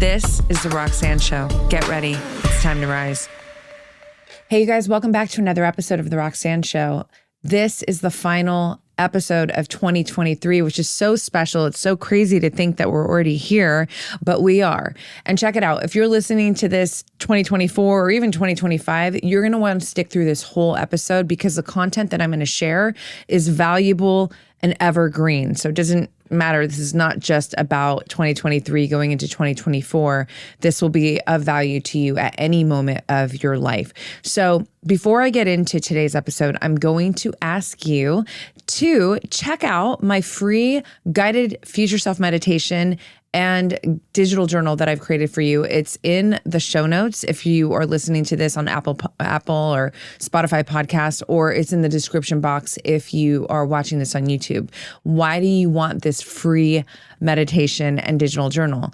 This is The Roxanne Show. Get ready. It's time to rise. Hey, you guys, welcome back to another episode of The Roxanne Show. This is the final episode of 2023, which is so special. It's so crazy to think that we're already here, but we are. And check it out. If you're listening to this 2024 or even 2025, you're going to want to stick through this whole episode because the content that I'm going to share is valuable and evergreen. So it doesn't matter. This is not just about 2023 going into 2024. This will be of value to you at any moment of your life. So before I get into today's episode, I'm going to ask you to check out my free guided future self meditation and digital journal that I've created for you. It's in the show notes if you are listening to this on Apple or Spotify podcasts, or it's in the description box if you are watching this on YouTube. Why do you want this free meditation and digital journal?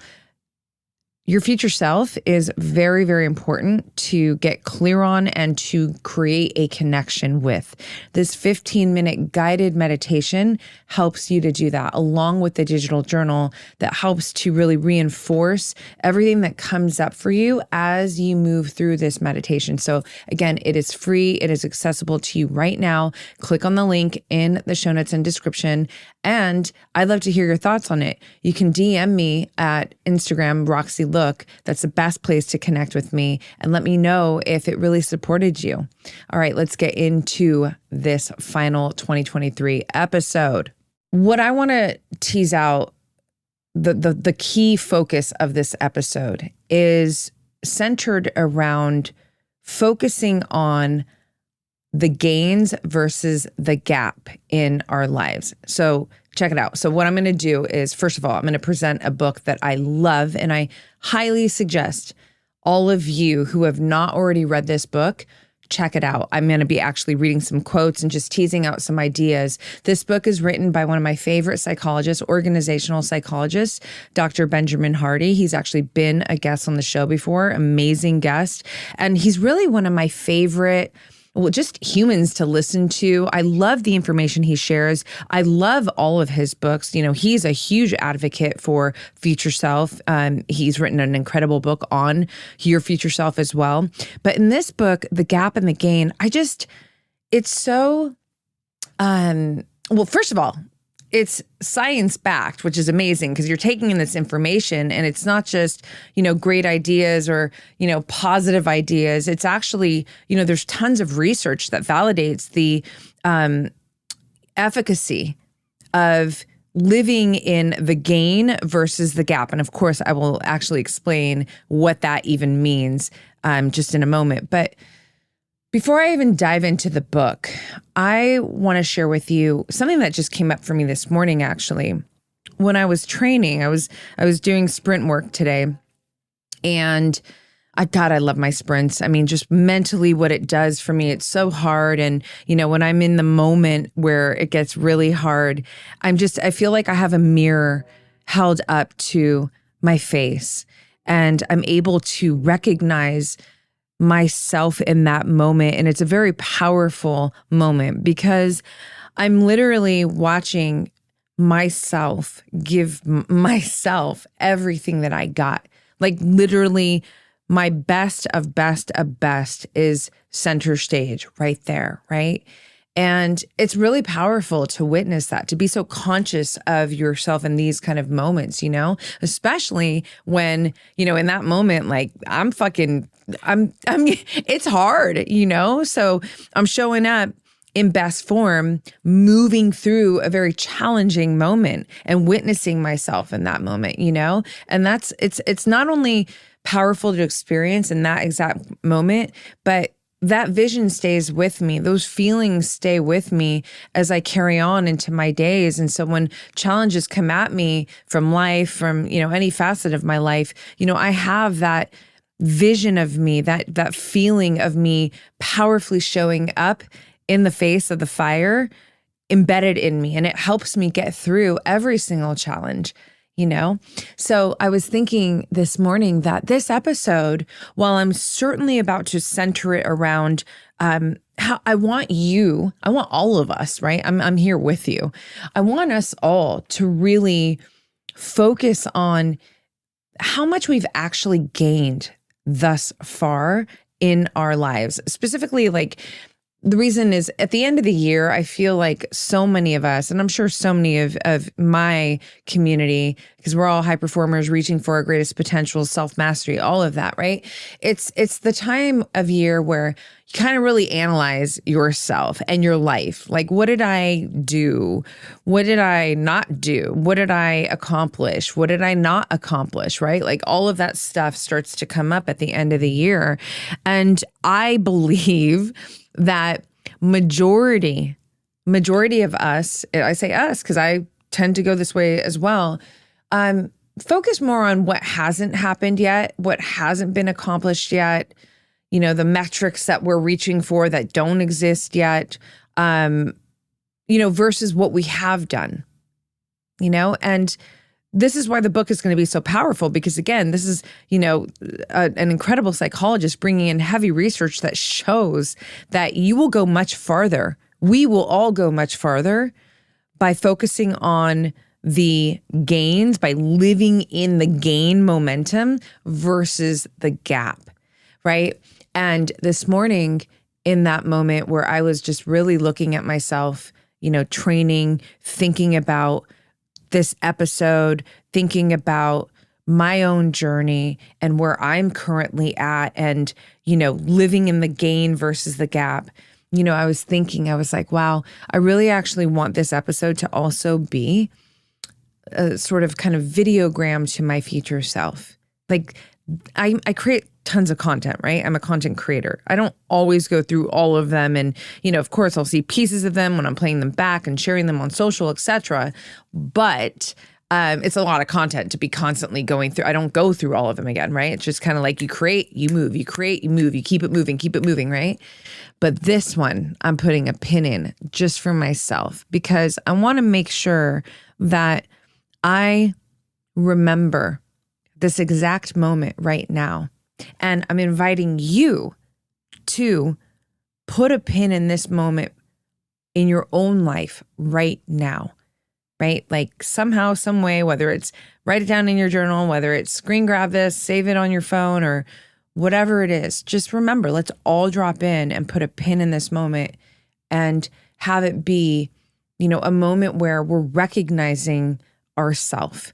Your future self is very, very important to get clear on and to create a connection with. This 15-minute guided meditation helps you to do that, along with the digital journal that helps to really reinforce everything that comes up for you as you move through this meditation. So again, it is free. It is accessible to you right now. Click on the link in the show notes and description. And I'd love to hear your thoughts on it. You can DM me at Instagram, Roxy Look. That's the best place to connect with me and let me know if it really supported you. All right, let's get into this final 2023 episode. What I want to tease out, the key focus of this episode is centered around focusing on the gains versus the gap in our lives. So check it out. So what I'm going to do is, first of all, I'm going to present a book that I love, and I highly suggest all of you who have not already read this book, check it out. I'm going to be actually reading some quotes and just teasing out some ideas. This book is written by one of my favorite psychologists, organizational psychologist, Dr. Benjamin Hardy. He's actually been a guest on the show before, amazing guest. And he's really one of my favorite just humans to listen to. I love the information he shares. I love all of his books. You know, he's a huge advocate for future self. He's written an incredible book on your future self as well. But in this book, The Gap and the Gain, it's so, well, first of all, it's science-backed, which is amazing because you're taking in this information and it's not just, great ideas or, positive ideas. It's actually, there's tons of research that validates the efficacy of living in the gain versus the gap. And of course, I will actually explain what that even means just in a moment. But before I even dive into the book, I want to share with you something that just came up for me this morning, actually. When I was training, I was doing sprint work today, and I love my sprints. I mean, just mentally what it does for me, it's so hard. And, when I'm in the moment where it gets really hard, I feel like I have a mirror held up to my face, and I'm able to recognize myself in that moment. And it's a very powerful moment because I'm literally watching myself give myself everything that I got. Like literally my best of best of best is center stage right there, right? And it's really powerful to witness that, to be so conscious of yourself in these kind of moments, especially when, in that moment, like it's hard, so I'm showing up in best form, moving through a very challenging moment and witnessing myself in that moment, and it's not only powerful to experience in that exact moment, but that vision stays with me. Those feelings stay with me as I carry on into my days. And so when challenges come at me from life, from, any facet of my life, I have that vision of me, that feeling of me powerfully showing up in the face of the fire embedded in me. And it helps me get through every single challenge. So I was thinking this morning that this episode, while I'm certainly about to center it around how I want all of us, right? I'm here with you. I want us all to really focus on how much we've actually gained thus far in our lives. Specifically, like, the reason is at the end of the year, I feel like so many of us, and I'm sure so many of my community, because we're all high performers reaching for our greatest potential, self-mastery, all of that, right? It's the time of year where you kind of really analyze yourself and your life. Like, what did I do? What did I not do? What did I accomplish? What did I not accomplish, right? Like, all of that stuff starts to come up at the end of the year. And I believe that majority of us, I say us because I tend to go this way as well, focus more on what hasn't happened yet, what hasn't been accomplished yet, the metrics that we're reaching for that don't exist yet, versus what we have done, and this is why the book is going to be so powerful, because again, this is, an incredible psychologist bringing in heavy research that shows that you will go much farther. We will all go much farther by focusing on the gains, by living in the gain momentum versus the gap, right? And this morning, in that moment where I was just really looking at myself, training, thinking about this episode, thinking about my own journey and where I'm currently at, and, living in the gain versus the gap. I was like, wow, I really actually want this episode to also be a sort of kind of videogram to my future self. Like, I create tons of content, right? I'm a content creator. I don't always go through all of them. And, of course, I'll see pieces of them when I'm playing them back and sharing them on social, etc. But it's a lot of content to be constantly going through. I don't go through all of them again, right? It's just kind of like you create, you move, you create, you move, you keep it moving, right? But this one, I'm putting a pin in just for myself, because I want to make sure that I remember this exact moment right now. And I'm inviting you to put a pin in this moment in your own life right now, right? Like, somehow, some way, whether it's write it down in your journal, whether it's screen grab this, save it on your phone, or whatever it is, just remember, let's all drop in and put a pin in this moment and have it be, a moment where we're recognizing ourselves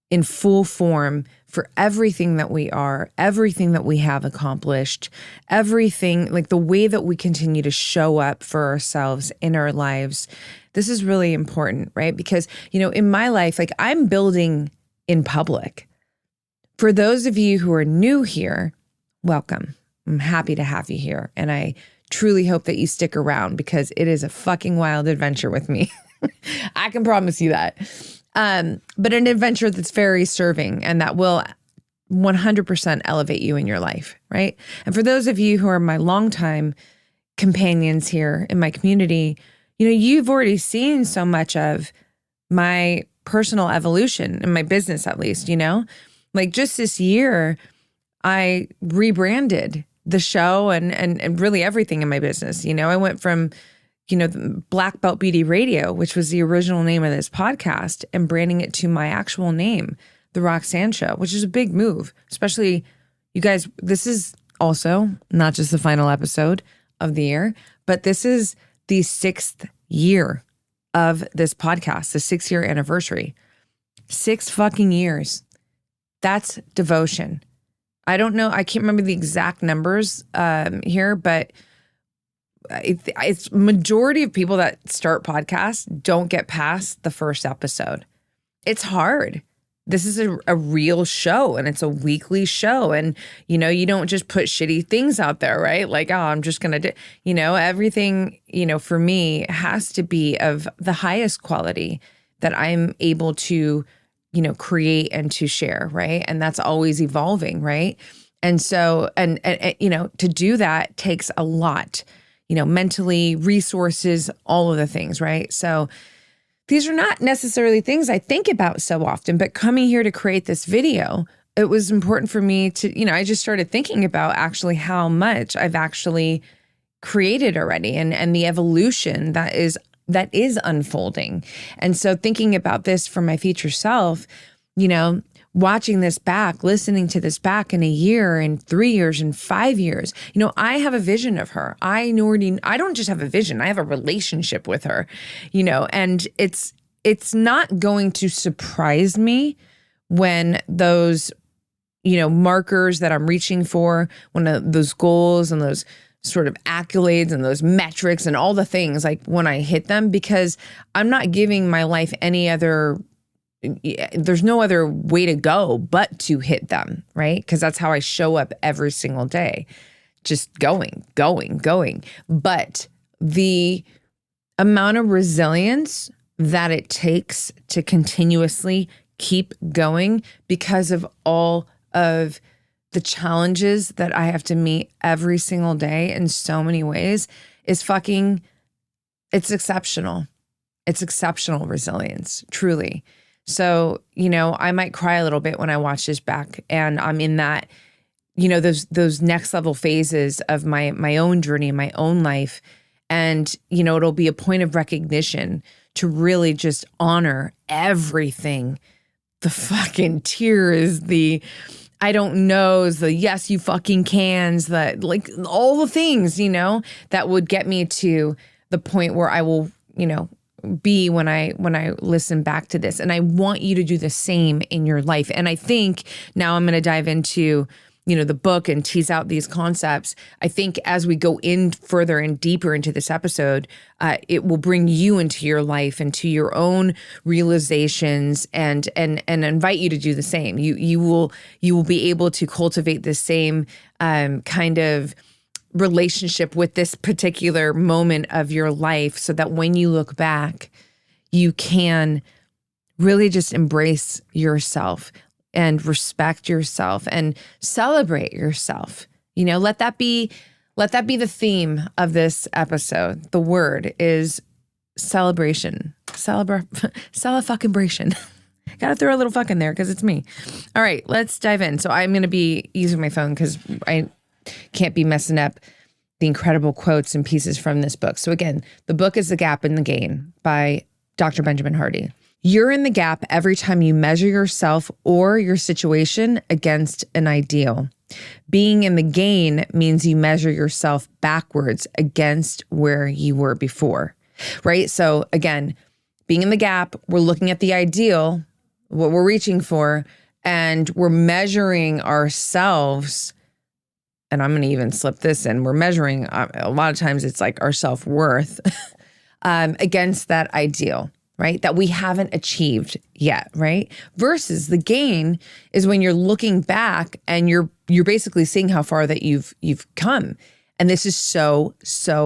in full form for everything that we are, everything that we have accomplished, everything, like the way that we continue to show up for ourselves in our lives. This is really important, right? Because, in my life, like, I'm building in public. For those of you who are new here, welcome. I'm happy to have you here. And I truly hope that you stick around, because it is a fucking wild adventure with me. I can promise you that. But an adventure that's very serving and that will 100% elevate you in your life, right? And for those of you who are my longtime companions here in my community, you've already seen so much of my personal evolution in my business, at least, like just this year, I rebranded the show and really everything in my business. I went from the Black Belt Beauty Radio, which was the original name of this podcast, and branding it to my actual name, The Roxanne Show, which is a big move, especially you guys. This is also not just the final episode of the year, but this is the 6th year of this podcast, the 6-year anniversary. 6 fucking years. That's devotion. I don't know. I can't remember the exact numbers here, but it's majority of people that start podcasts don't get past the first episode. It's hard. This is a real show, and it's a weekly show. And, you don't just put shitty things out there, right? Like, oh, I'm just going to do, everything, for me has to be of the highest quality that I'm able to, create and to share, right? And that's always evolving, right? And so, and to do that takes a lot, mentally, resources, all of the things, right? So these are not necessarily things I think about so often, but coming here to create this video, it was important for me to, I just started thinking about actually how much I've actually created already and the evolution that is unfolding. And so thinking about this for my future self, watching this back, listening to this back in a year and 3 years and 5 years, I have a vision of her. I don't just have a vision, I have a relationship with her, and it's not going to surprise me when those, markers that I'm reaching for, when those goals and those sort of accolades and those metrics and all the things, like when I hit them, because I'm not giving my life there's no other way to go but to hit them, right? Because that's how I show up every single day, just going. But the amount of resilience that it takes to continuously keep going because of all of the challenges that I have to meet every single day in so many ways is it's exceptional. It's exceptional resilience, truly. So, I might cry a little bit when I watch this back, and I'm in that, those next level phases of my own journey, my own life. And, it'll be a point of recognition to really just honor everything. The fucking tears, the I don't knows, the yes, you fucking cans, all the things, that would get me to the point where I will, be when I listen back to this. And I want you to do the same in your life. And I think now I'm going to dive into, the book and tease out these concepts. I think as we go in further and deeper into this episode, it will bring you into your life and to your own realizations and invite you to do the same. You will be able to cultivate the same kind of relationship with this particular moment of your life, so that when you look back, you can really just embrace yourself and respect yourself and celebrate yourself. Let that be the theme of this episode. The word is celebration. Cele-fucking-bration. Gotta throw a little fuck in there because it's me. All right, let's dive in. So I'm going to be using my phone because I can't be messing up the incredible quotes and pieces from this book. So again, the book is The Gap and the Gain by Dr. Benjamin Hardy. You're in the gap every time you measure yourself or your situation against an ideal. Being in the gain means you measure yourself backwards against where you were before, right? So again, being in the gap, we're looking at the ideal, what we're reaching for, and we're measuring ourselves. And I'm going to even slip this in. We're measuring, a lot of times it's like our self-worth against that ideal, right? That we haven't achieved yet, right? Versus the gain is when you're looking back and you're basically seeing how far that you've come. And this is so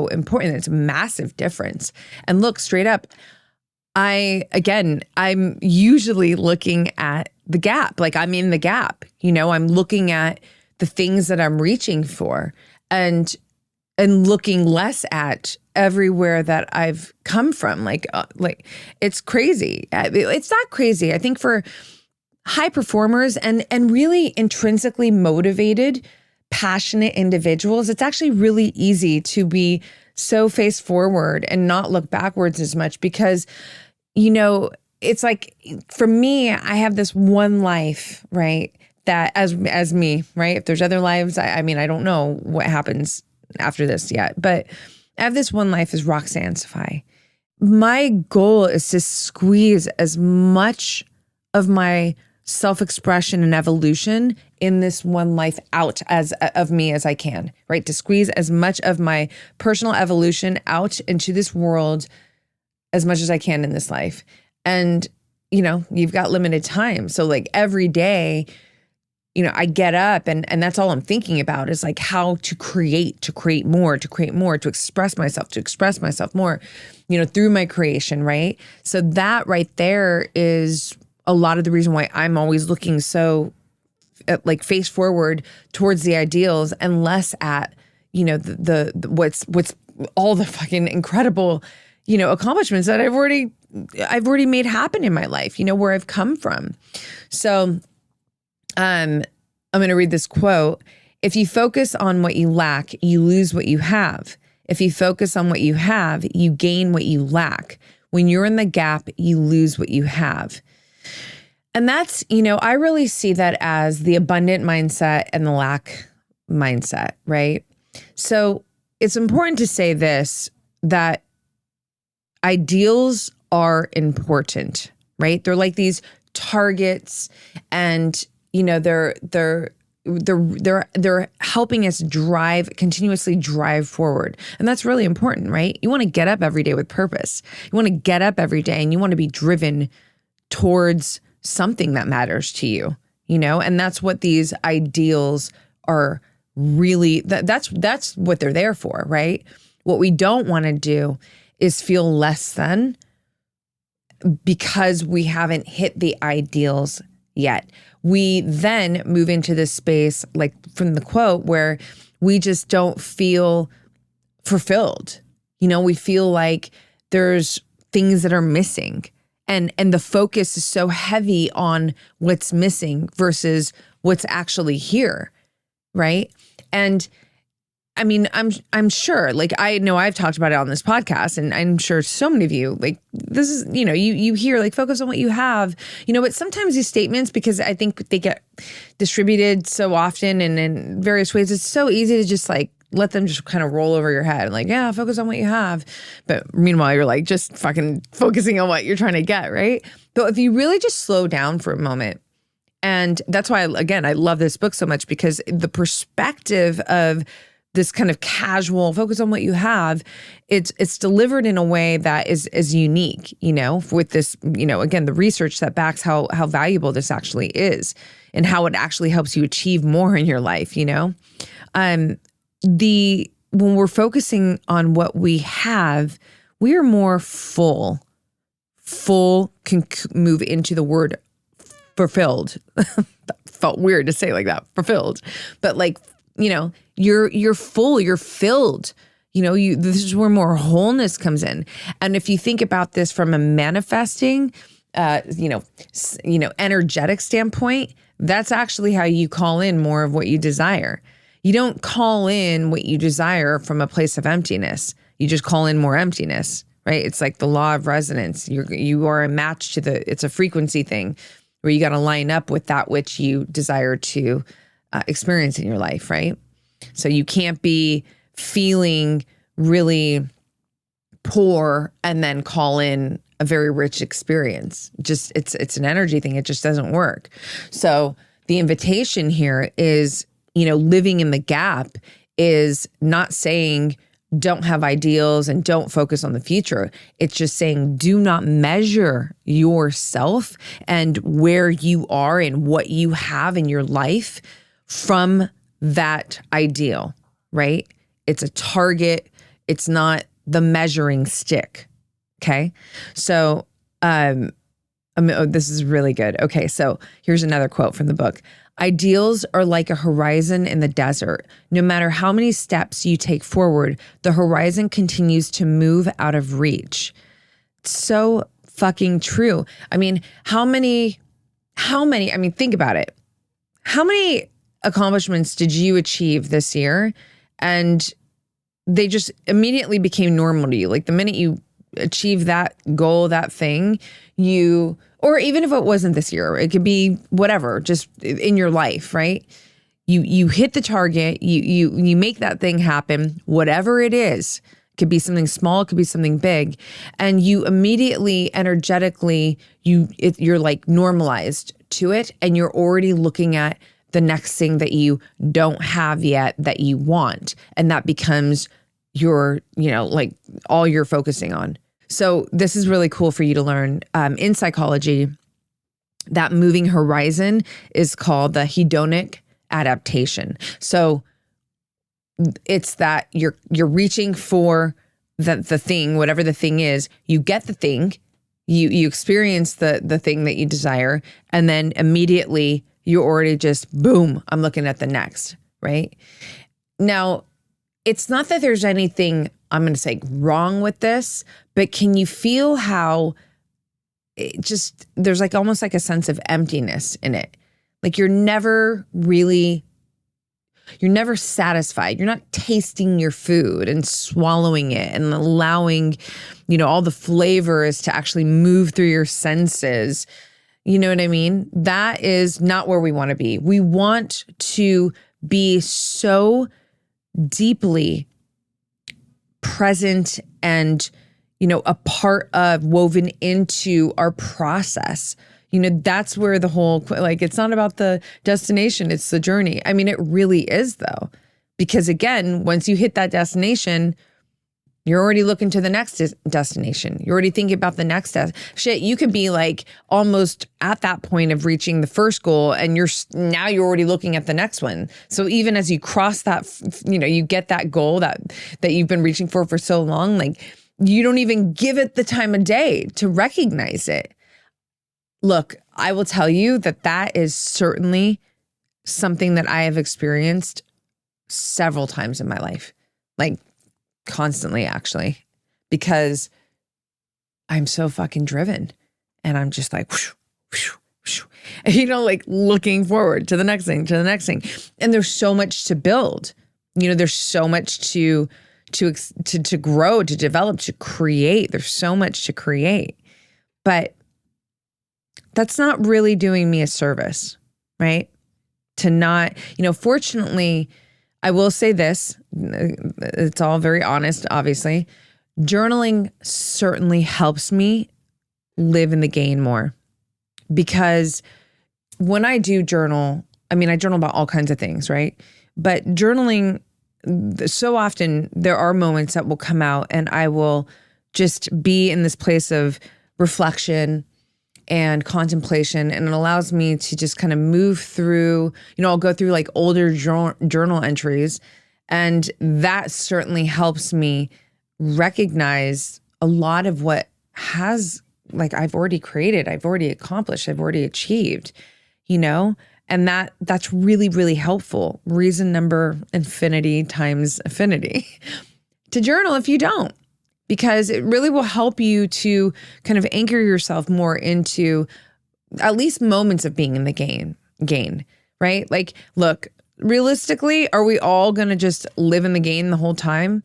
important. It's a massive difference. And look, straight up, I'm usually looking at the gap. Like I'm in the gap, I'm looking at the things that I'm reaching for and looking less at everywhere that I've come from. Like it's crazy. It's not crazy. I think for high performers and really intrinsically motivated, passionate individuals, it's actually really easy to be so face forward and not look backwards as much because, it's like for me, I have this one life, right? That as me, right? If there's other lives, I mean, I don't know what happens after this yet, but I have this one life as Roxanne Saffaie. My goal is to squeeze as much of my self-expression and evolution in this one life out of me as I can, right? To squeeze as much of my personal evolution out into this world as much as I can in this life. And, you've got limited time. So like every day, I get up and that's all I'm thinking about is like how to create more, to express myself more, through my creation, right? So that right there is a lot of the reason why I'm always looking so like face forward towards the ideals and less at, the what's all the fucking incredible, accomplishments that I've already made happen in my life, where I've come from. So, I'm going to read this quote. If you focus on what you lack, you lose what you have. If you focus on what you have, you gain what you lack. When you're in the gap, you lose what you have. And that's, I really see that as the abundant mindset and the lack mindset, right? So it's important to say this, that ideals are important, right? They're like these targets, and they're helping us continuously drive forward. And that's really important, right? You want to get up every day with purpose. You want to get up every day and you want to be driven towards something that matters to you, and that's what these ideals are really, that's what they're there for, right? What we don't want to do is feel less than because we haven't hit the ideals yet. We then move into this space, like from the quote, where we just don't feel fulfilled. We feel like there's things that are missing. And the focus is so heavy on what's missing versus what's actually here, right? And I mean, I'm sure, like, I know I've talked about it on this podcast, and I'm sure so many of you, like, this is, you hear, like, focus on what you have, but sometimes these statements, because I think they get distributed so often and in various ways, it's so easy to just like let them just kind of roll over your head. Like, yeah, focus on what you have. But meanwhile, you're like just fucking focusing on what you're trying to get, right? But if you really just slow down for a moment, and that's why, again, I love this book so much, because the perspective of this kind of casual focus on what you have, it's delivered in a way that is unique, with this, again, the research that backs how valuable this actually is and how it actually helps you achieve more in your life, when we're focusing on what we have, we are more full can move into the word fulfilled. That felt weird to say like that, fulfilled, but like, you're full, you're filled, this is where more wholeness comes in. And if you think about this from a manifesting, energetic standpoint, that's actually how you call in more of what you desire. You don't call in what you desire from a place of emptiness. You just call in more emptiness, right? It's like the law of resonance. You are a match to it's a frequency thing where you got to line up with that which you desire to experience in your life, right? So you can't be feeling really poor and then call in a very rich experience. Just it's an energy thing. It just doesn't work. So the invitation here is, living in the gap is not saying don't have ideals and don't focus on the future. It's just saying do not measure yourself and where you are and what you have in your life from that ideal, right? It's a target. It's not the measuring stick. Okay. So, this is really good. Okay. So here's another quote from the book. Ideals are like a horizon in the desert. No matter how many steps you take forward, the horizon continues to move out of reach. So fucking true. I mean, think about it. How many accomplishments did you achieve this year? And they just immediately became normal to you. Like the minute you achieve that goal, that thing, or even if it wasn't this year, it could be whatever, just in your life, right? You hit the target, you make that thing happen, whatever it is. It could be something small, it could be something big, and you immediately, energetically, you're like normalized to it, and you're already looking at the next thing that you don't have yet that you want, and that becomes your, like all you're focusing on. So this is really cool for you to learn. In psychology, that moving horizon is called the hedonic adaptation. So it's that you're reaching for the thing, whatever the thing is, you get the thing, you experience the thing that you desire, and then immediately you're already just, boom, I'm looking at the next, right? Now, it's not that there's anything, I'm going to say, wrong with this, but can you feel how there's like almost like a sense of emptiness in it? Like you're never satisfied. You're not tasting your food and swallowing it and allowing, all the flavors to actually move through your senses. You know what I mean? That is not where we want to be. We want to be so deeply present and, a part of, woven into our process. That's where the whole, it's not about the destination, it's the journey. I mean, it really is though, because again, once you hit that destination, you're already looking to the next destination. You're already thinking about the next shit. You could be like almost at that point of reaching the first goal, and you're already looking at the next one. So even as you cross that, you get that goal that you've been reaching for so long, like you don't even give it the time of day to recognize it. Look, I will tell you that is certainly something that I have experienced several times in my life, like constantly actually, because I'm so fucking driven and I'm just like, whoosh, whoosh, whoosh, like looking forward to the next thing, And there's so much to build, there's so much to grow, to develop, to create. There's so much to create, but that's not really doing me a service, right? To not, fortunately, I will say this, it's all very honest, obviously. Journaling certainly helps me live in the gain more, because when I do journal, I journal about all kinds of things, right? But journaling, so often there are moments that will come out and I will just be in this place of reflection and contemplation, and it allows me to just kind of move through, I'll go through like older journal entries, and that certainly helps me recognize a lot of what I've already created, I've already accomplished, I've already achieved, and that's really, really helpful. Reason number infinity times affinity to journal if you don't. Because it really will help you to kind of anchor yourself more into at least moments of being in the gain, right? Like, look, realistically, are we all going to just live in the gain the whole time?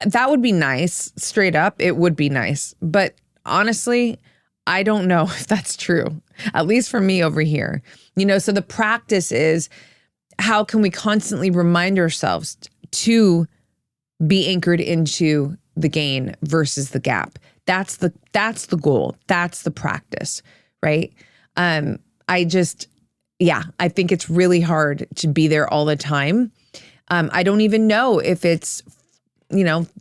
That would be nice. Straight up, it would be nice. But honestly, I don't know if that's true, at least for me over here. So the practice is, how can we constantly remind ourselves to be anchored into the gain versus the gap? That's the goal. That's the practice, right? I think it's really hard to be there all the time. I don't even know if it's,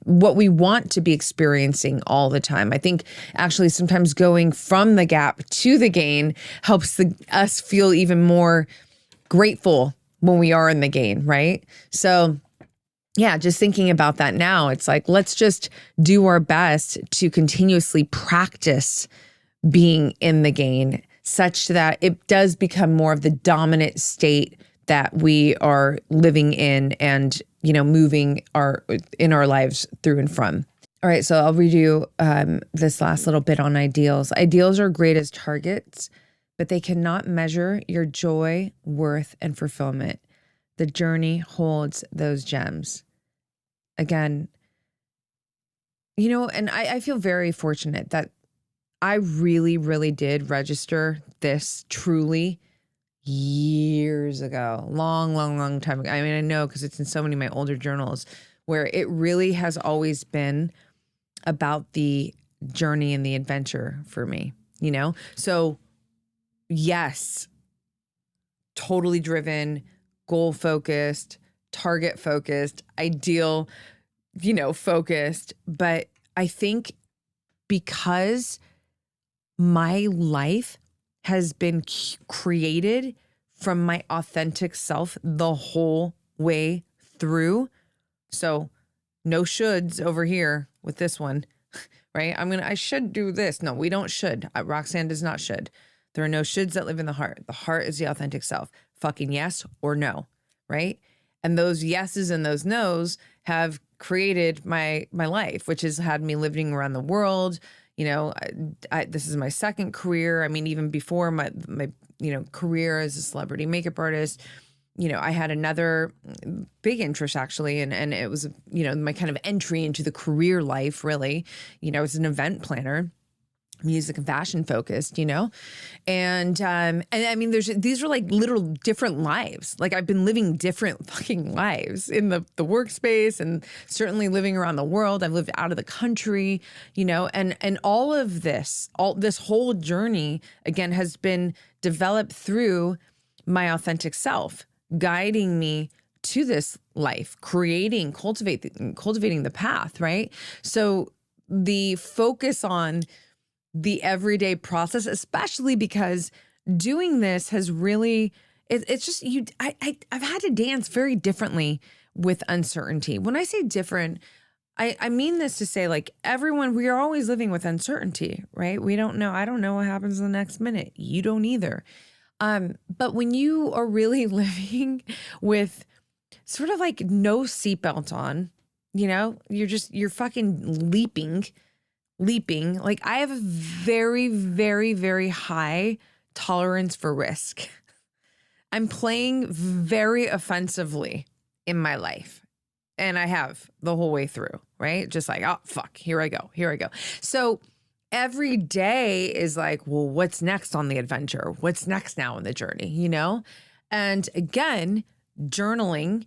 what we want to be experiencing all the time. I think actually sometimes going from the gap to the gain helps us feel even more grateful when we are in the gain, right? So yeah, just thinking about that now, it's like, let's just do our best to continuously practice being in the gain such that it does become more of the dominant state that we are living in and, moving in our lives through and from. All right, so I'll read you this last little bit on ideals. Ideals are great as targets, but they cannot measure your joy, worth, and fulfillment. The journey holds those gems. Again, and I feel very fortunate that I really, really did register this truly years ago, long time ago. I know because it's in so many of my older journals, where it really has always been about the journey and the adventure for me, So yes, totally driven, goal focused, target focused, ideal, focused. But I think because my life has been created from my authentic self the whole way through. So no shoulds over here with this one, right? I should do this. No, we don't should. Roxanne does not should. There are no shoulds that live in the heart. The heart is the authentic self. Fucking yes or no, right? And those yeses and those nos have created my life, which has had me living around the world. This is my second career. Even before my career as a celebrity makeup artist, I had another big interest actually. And it was, my kind of entry into the career life, really, I was an event planner. music and fashion focused, and I mean, these are like literal different lives. Like I've been living different fucking lives in the workspace, and certainly living around the world. I've lived out of the country, and all of this whole journey again has been developed through my authentic self, guiding me to this life, cultivating the path, right? So the focus on the everyday process, especially because doing this has really, it's just I've had to dance very differently with uncertainty. When I say different, I mean this to say, like, everyone, we are always living with uncertainty, right? We don't know. I don't know what happens in the next minute. You don't either. But when you are really living with sort of like no seatbelt on, you're fucking leaping. Like I have a very, very, very high tolerance for risk. I'm playing very offensively in my life. And I have the whole way through, right? Just like, oh, fuck, here I go. So every day is like, well, what's next on the adventure? What's next now in the journey, And again, journaling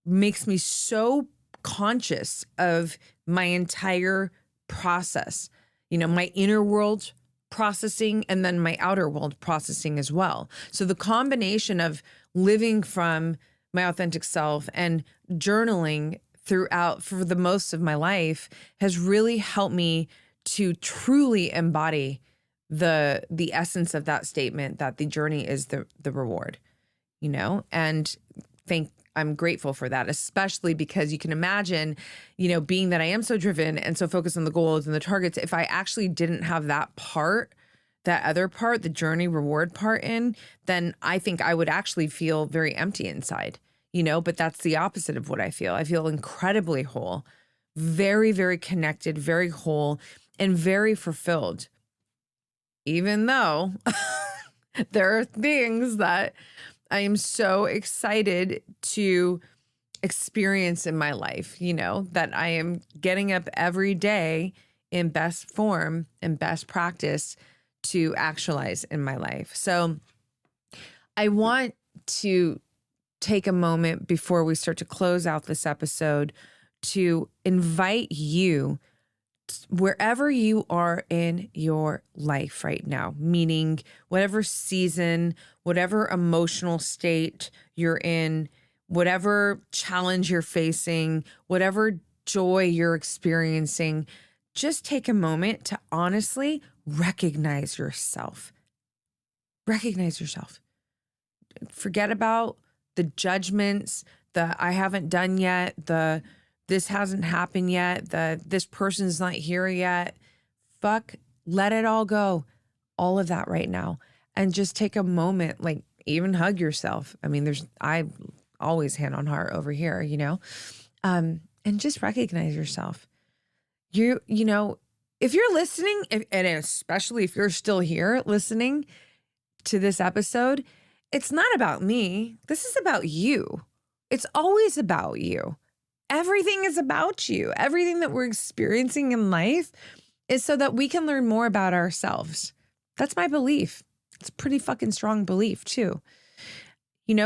makes me so conscious of my entire process, my inner world processing and then my outer world processing as well. So the combination of living from my authentic self and journaling throughout for the most of my life has really helped me to truly embody the essence of that statement, that the journey is the reward, and I'm grateful for that, especially because you can imagine, being that I am so driven and so focused on the goals and the targets, if I actually didn't have that other part, the journey reward part then I think I would actually feel very empty inside, but that's the opposite of what I feel. I feel incredibly whole, very, very connected, very whole, and very fulfilled, even though there are things that I am so excited to experience in my life, that I am getting up every day in best form and best practice to actualize in my life. So I want to take a moment before we start to close out this episode to invite you, wherever you are in your life right now, meaning whatever season, whatever emotional state you're in, whatever challenge you're facing, whatever joy you're experiencing, just take a moment to honestly recognize yourself. Recognize yourself. Forget about the judgments, the I haven't done yet, the this hasn't happened yet, this person's not here yet. Fuck, let it all go. All of that right now. And just take a moment, like even hug yourself. I mean, I always hand on heart over here, and just recognize yourself. If you're listening, and especially if you're still here listening to this episode, it's not about me. This is about you. It's always about you. Everything is about you. Everything that we're experiencing in life is so that we can learn more about ourselves. That's my belief. It's a pretty fucking strong belief too.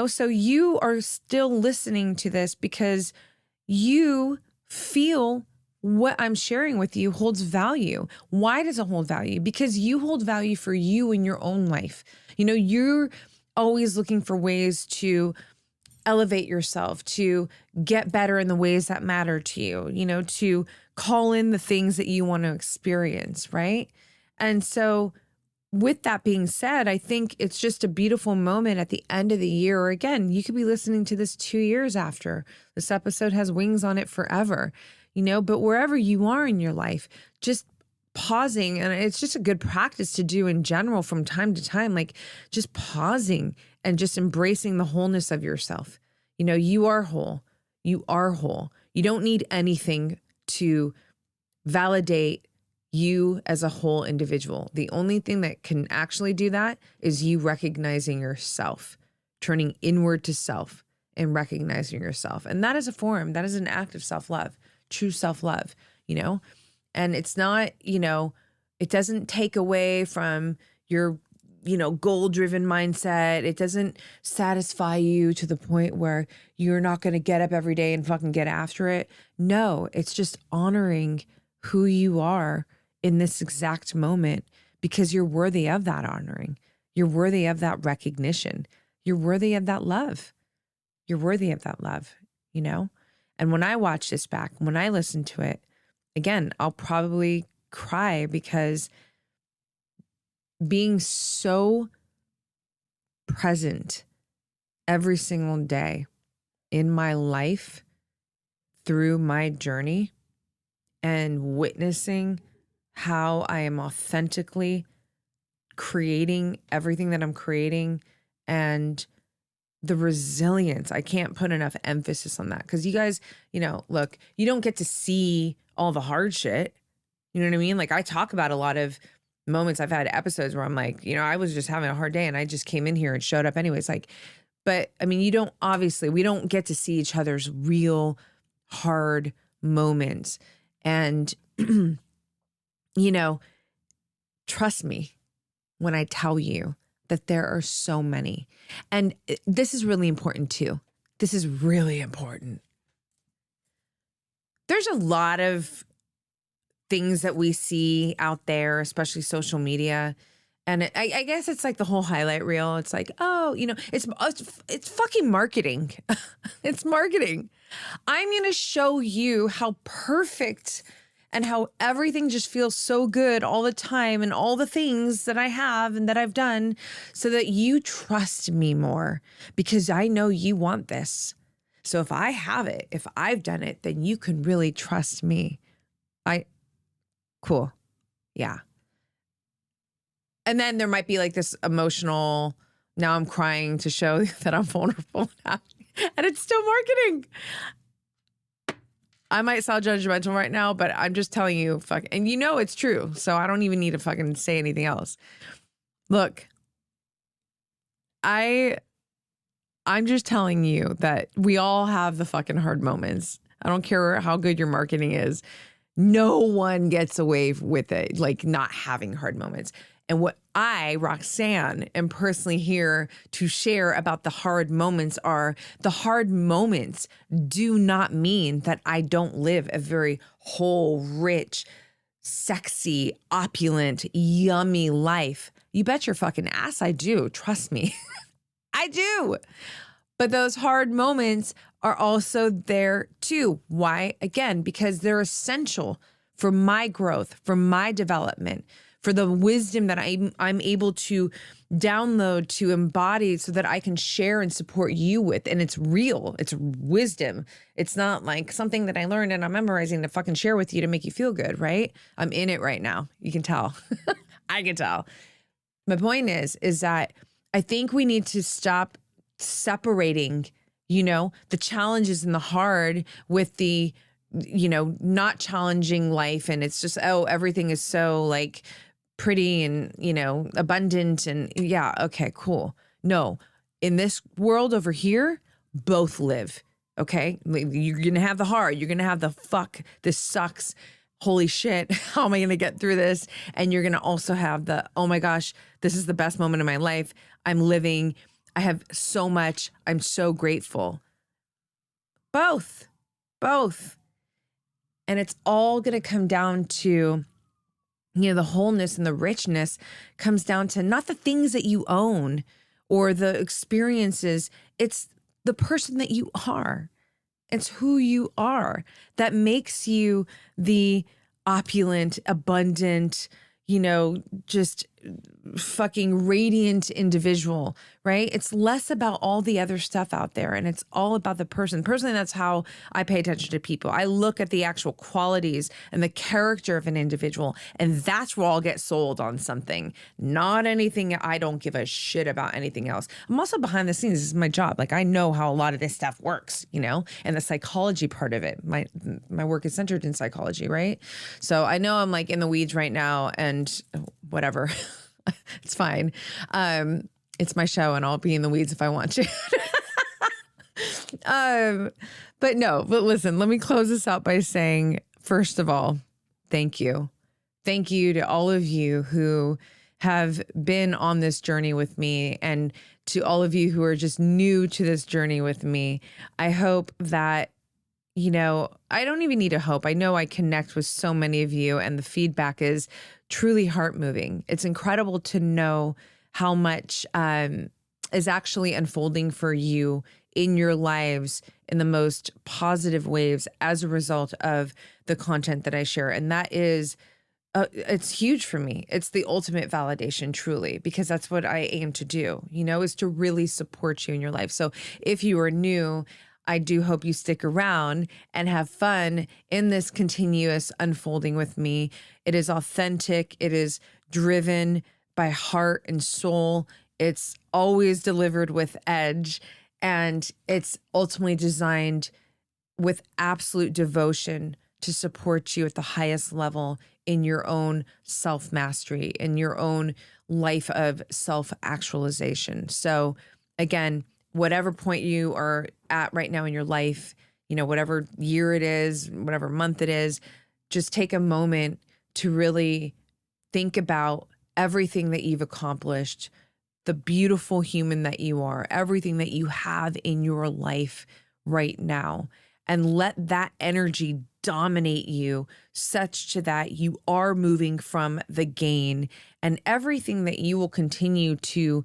So you are still listening to this because you feel what I'm sharing with you holds value. Why does it hold value? Because you hold value for you in your own life. You're always looking for ways to elevate yourself, to get better in the ways that matter to you, to call in the things that you want to experience, right? And so with that being said, I think it's just a beautiful moment at the end of the year. Or again, you could be listening to this 2 years after. This episode has wings on it forever, but wherever you are in your life, just pausing, and it's just a good practice to do in general from time to time, like just pausing and just embracing the wholeness of yourself. You are whole. You are whole. You don't need anything to validate you as a whole individual. The only thing that can actually do that is you recognizing yourself, turning inward to self and recognizing yourself. And that is a form, that is an act of self-love, true self-love, And it's not, It doesn't take away from your, goal-driven mindset. It doesn't satisfy you to the point where you're not going to get up every day and fucking get after it. No, it's just honoring who you are in this exact moment because you're worthy of that honoring. You're worthy of that recognition. You're worthy of that love. You're worthy of that love, And when I watch this back, when I listen to it, again, I'll probably cry because being so present every single day in my life through my journey and witnessing how I am authentically creating everything that I'm creating and the resilience. I can't put enough emphasis on that because you guys, look, you don't get to see all the hard shit. You know what I mean? Like I talk about a lot of moments. I've had episodes where I'm like, I was just having a hard day and I just came in here and showed up anyways. But I mean, we don't get to see each other's real hard moments. And, trust me when I tell you that there are so many. And this is really important too. This is really important. There's a lot of things that we see out there, especially social media. And I guess it's like the whole highlight reel. It's like, it's fucking marketing. It's marketing. I'm going to show you how perfect and how everything just feels so good all the time and all the things that I have and that I've done so that you trust me more because I know you want this. So if I have it, if I've done it, then you can really trust me. Cool. Yeah. And then there might be like this emotional, now I'm crying to show that I'm vulnerable and it's still marketing. I might sound judgmental right now, but I'm just telling you, and it's true. So I don't even need to fucking say anything else. Look, I'm just telling you that we all have the fucking hard moments. I don't care how good your marketing is. No one gets away with it, like not having hard moments. And what I, Roxanne, am personally here to share about the hard moments are the hard moments do not mean that I don't live a very whole, rich, sexy, opulent, yummy life. You bet your fucking ass I do. Trust me. I do. But those hard moments are also there too. Why? Again, because they're essential for my growth, for my development, for the wisdom that I'm able to download, to embody so that I can share and support you with. And it's real. It's wisdom. It's not like something that I learned and I'm memorizing to fucking share with you to make you feel good, right? I'm in it right now. You can tell. I can tell. My point is that I think we need to stop separating, the challenges and the hard with the, not challenging life. And it's just, everything is so like pretty and, abundant and yeah, okay, cool. No, in this world over here, both live. Okay. You're going to have the hard, you're going to have the fuck, this sucks. Holy shit, how am I going to get through this? And you're going to also have the, oh my gosh, this is the best moment of my life. I'm living. I have so much. I'm so grateful. Both. And it's all going to come down to, the wholeness and the richness comes down to not the things that you own or the experiences. It's the person that you are. It's who you are that makes you the opulent, abundant, just fucking radiant individual, right? It's less about all the other stuff out there and it's all about the person. Personally, that's how I pay attention to people. I look at the actual qualities and the character of an individual, and that's where I'll get sold on something, not anything. I don't give a shit about anything else. I'm also behind the scenes. This is my job. Like I know how a lot of this stuff works, and the psychology part of it. My work is centered in psychology, right? So I know I'm like in the weeds right now and whatever. It's fine. It's my show and I'll be in the weeds if I want to. But listen, let me close this out by saying, first of all, thank you. Thank you to all of you who have been on this journey with me, and to all of you who are just new to this journey with me. I hope that, I don't even need to hope. I know I connect with so many of you, and the feedback is truly heart moving. It's incredible to know how much is actually unfolding for you in your lives in the most positive ways as a result of the content that I share. And that is, it's huge for me. It's the ultimate validation, truly, because that's what I aim to do, is to really support you in your life. So if you are new, I do hope you stick around and have fun in this continuous unfolding with me. It is authentic. It is driven by heart and soul. It's always delivered with edge, and it's ultimately designed with absolute devotion to support you at the highest level in your own self-mastery, in your own life of self-actualization. So again, whatever point you are at right now in your life, whatever year it is, whatever month it is, just take a moment to really think about everything that you've accomplished, the beautiful human that you are, everything that you have in your life right now, and let that energy dominate you such to that you are moving from the gain, and everything that you will continue to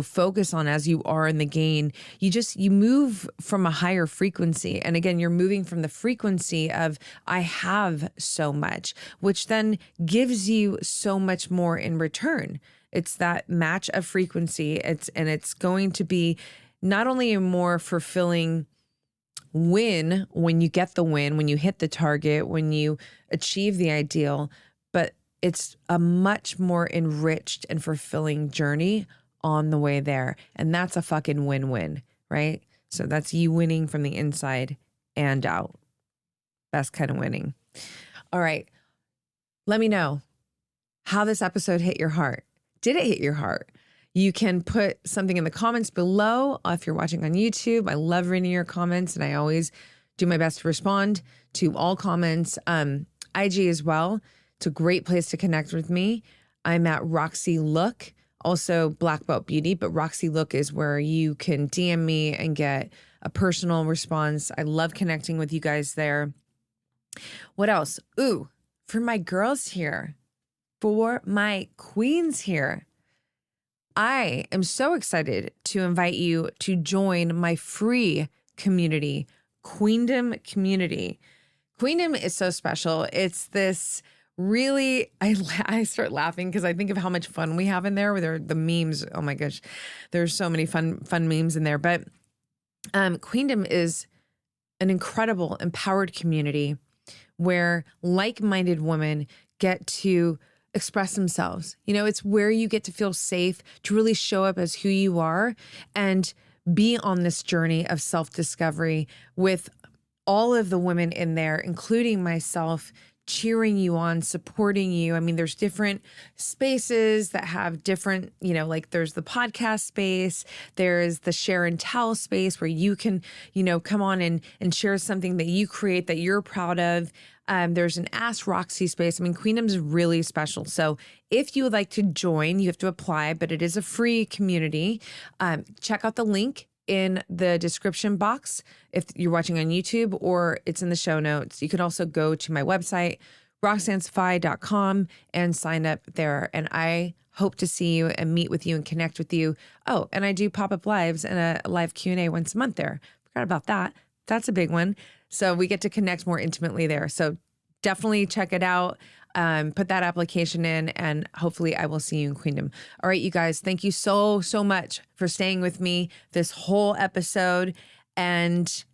focus on as you are in the gain, you move from a higher frequency. And again, you're moving from the frequency of I have so much, which then gives you so much more in return. It's that match of frequency. It's going to be not only a more fulfilling win when you get the win, when you hit the target, when you achieve the ideal, but it's a much more enriched and fulfilling journey on the way there. And that's a fucking win-win, right? So that's you winning from the inside and out. Best kind of winning. All right. Let me know how this episode hit your heart. Did it hit your heart? You can put something in the comments below if you're watching on YouTube. I love reading your comments, and I always do my best to respond to all comments. IG as well. It's a great place to connect with me. I'm at Roxy Look. Also Black Belt Beauty, but Roxy Look is where you can DM me and get a personal response. I love connecting with you guys there. What else? Ooh, for my girls here, for my queens here, I am so excited to invite you to join my free community, Queendom Community. Queendom is so special. It's this really, I start laughing because I think of how much fun we have in there. Where the memes, oh my gosh, there's so many fun memes in there. But Queendom is an incredible, empowered community where like-minded women get to express themselves. It's where you get to feel safe to really show up as who you are and be on this journey of self-discovery with all of the women in there, including myself, cheering you on, supporting you. I mean, there's different spaces that have different, like there's the podcast space, there's the share and tell space where you can, come on and share something that you create that you're proud of. There's an Ask Roxy space. I mean, Queendom's really special. So if you would like to join, you have to apply, but it is a free community. Check out the link in the description box if you're watching on YouTube, or it's in the show notes. You can also go to my website, roxannesaffaie.com, and sign up there. And I hope to see you and meet with you and connect with you. Oh, and I do pop-up lives and a live Q&A once a month there. Forgot about that. That's a big one. So we get to connect more intimately there. So definitely check it out. Put that application in, and hopefully I will see you in Queendom. All right, you guys, thank you so much for staying with me this whole episode, and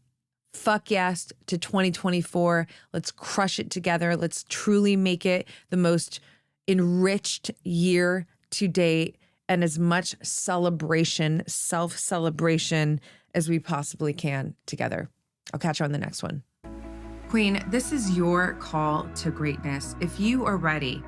fuck yes to 2024. Let's crush it together. Let's truly make it the most enriched year to date, and as much celebration, self-celebration as we possibly can together. I'll catch you on the next one. Queen, this is your call to greatness. If you are ready,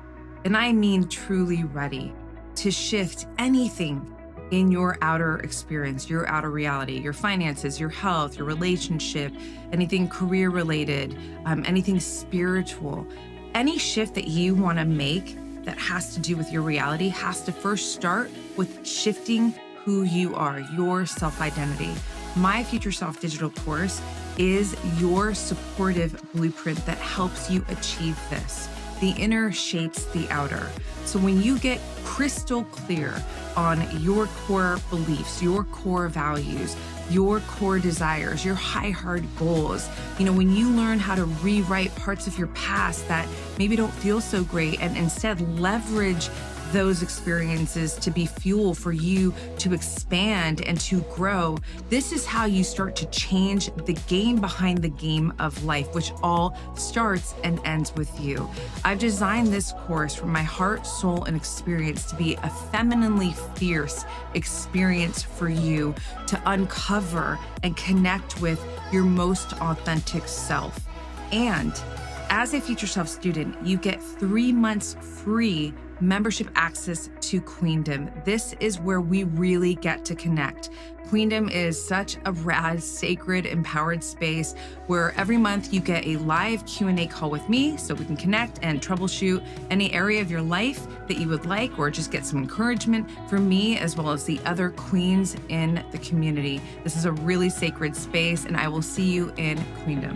and I mean truly ready, to shift anything in your outer experience, your outer reality, your finances, your health, your relationship, anything career related, anything spiritual, any shift that you want to make that has to do with your reality has to first start with shifting who you are, your self-identity. My Future Self digital course is your supportive blueprint that helps you achieve this. The inner shapes the outer. So when you get crystal clear on your core beliefs, your core values, your core desires, your high, hard goals, when you learn how to rewrite parts of your past that maybe don't feel so great and instead leverage those experiences to be fuel for you to expand and to grow, this is how you start to change the game behind the game of life, which all starts and ends with you. I've designed this course from my heart, soul, and experience to be a femininely fierce experience for you to uncover and connect with your most authentic self. And as a Future Self student, you get 3 months free membership access to Queendom. This is where we really get to connect. Queendom is such a rad, sacred, empowered space where every month you get a live Q&A call with me so we can connect and troubleshoot any area of your life that you would like, or just get some encouragement from me as well as the other queens in the community. This is a really sacred space, and I will see you in Queendom.